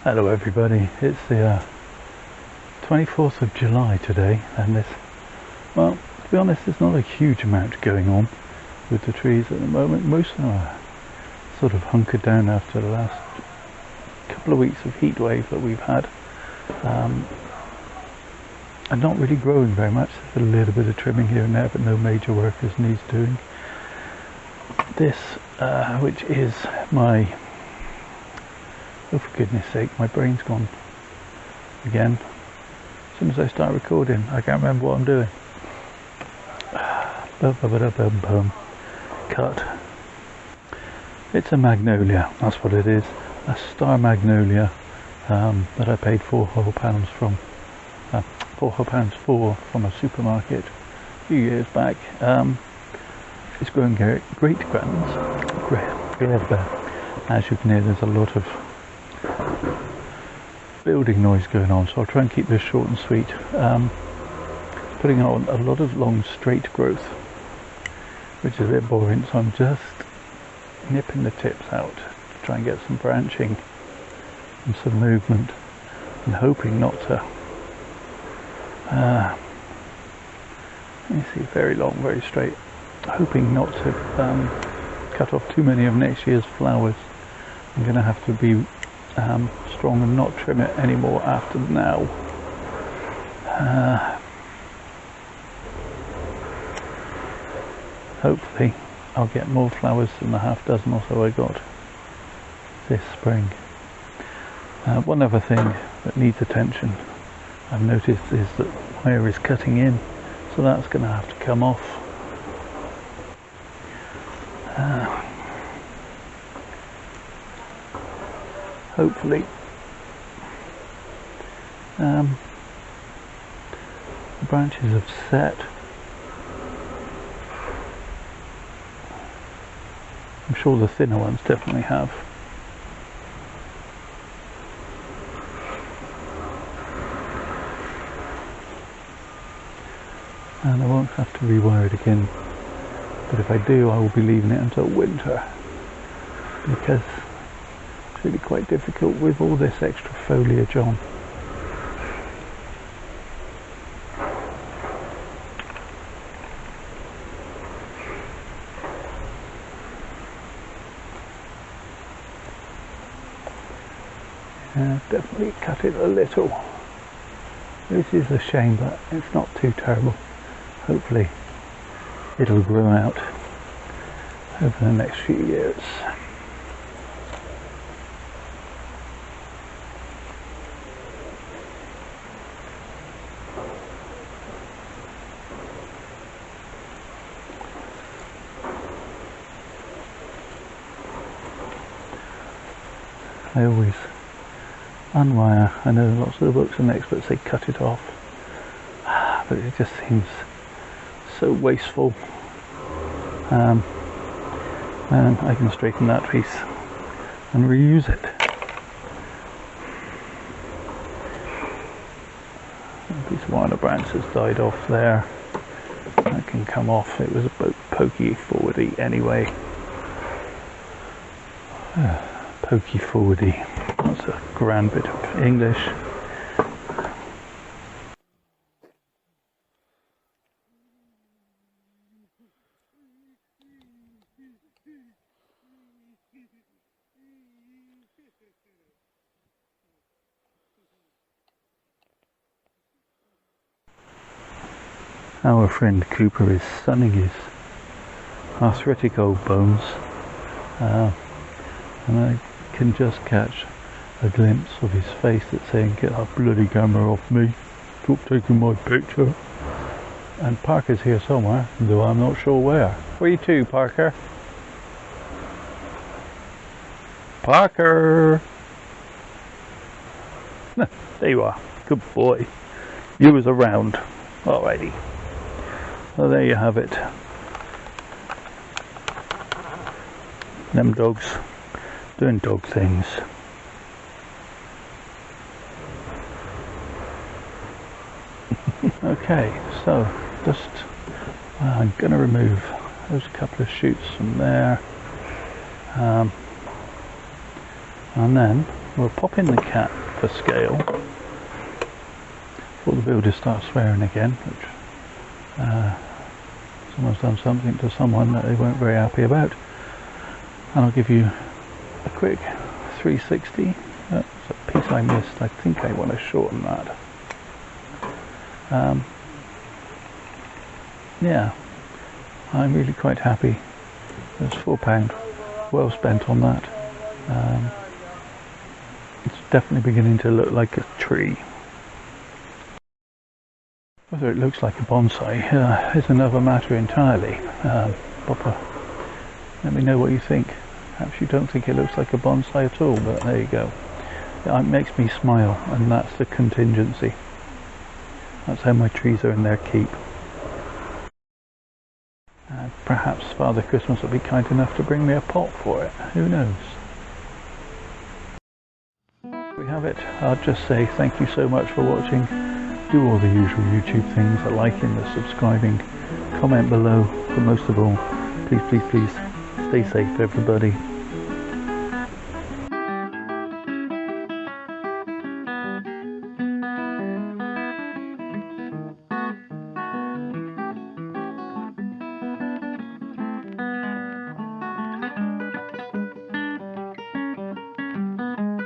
Hello everybody, it's the 24th of July today, and well, to be honest, there's not a huge amount going on with the trees at the moment. Most of them are sort of hunkered down after the last couple of weeks of heat wave that we've had, and not really growing very much. There's a little bit of trimming here and there, but no major work needs doing. This, which is my... Oh, for goodness sake, my brain's gone again. As soon as I start recording, I can't remember what I'm doing. Cut. It's a magnolia, that's what it is. A star magnolia that I paid £4 from from a supermarket a few years back. It's growing great gardens. As you can hear, there's a lot of building noise going on, so I'll try and keep this short and sweet. Putting on a lot of long straight growth, which is a bit boring, so I'm just nipping the tips out to try and get some branching and some movement, and hoping not to let me see, very long, very straight, hoping not to cut off too many of next year's flowers. I'm going to have to be strong and not trim it anymore after now. Hopefully I'll get more flowers than the half dozen or so I got this spring. One other thing that needs attention I've noticed is that wire is cutting in, so that's going to have to come off. Hopefully the branches have set. I'm sure the thinner ones definitely have. And I won't have to rewire it again, but if I do, I will be leaving it until winter, because it's really quite difficult with all this extra foliage on. Definitely cut it a little, which is a shame, but it's not too terrible. Hopefully it'll grow out over the next few years. I always unwire. I know lots of the books and experts say cut it off, but it just seems so wasteful. And I can straighten that piece and reuse it. A piece of one of the branches died off there. That can come off. It was a pokey forwardy anyway. Pokey forwardy. That's a grand bit of English. Our friend Cooper is sunning his arthritic old bones, and I can just catch a glimpse of his face that's saying, "Get that bloody camera off me, stop taking my picture." And Parker's here somewhere, though I'm not sure where. Where are you to, Parker? Parker! There you are, good boy. You was around. Alrighty. Well, there you have it. Them dogs doing dog things. Okay, so just I'm going to remove those couple of shoots from there, and then we'll pop in the cat for scale before the builder starts swearing again, which someone's done something to someone that they weren't very happy about. And I'll give you a quick 360. That's a piece I missed. I think I want to shorten that. Yeah, I'm really quite happy. There's £4 well spent on that. It's definitely beginning to look like a tree. Whether it looks like a bonsai is another matter entirely. Papa, let me know what you think. Perhaps you don't think it looks like a bonsai at all, but there you go. It makes me smile, and that's the contingency. That's how my trees are in their keep. Perhaps Father Christmas will be kind enough to bring me a pot for it. Who knows? We have it. I'll just say thank you so much for watching. Do all the usual YouTube things, the liking, the subscribing, comment below, but most of all, please, please, please, stay safe everybody.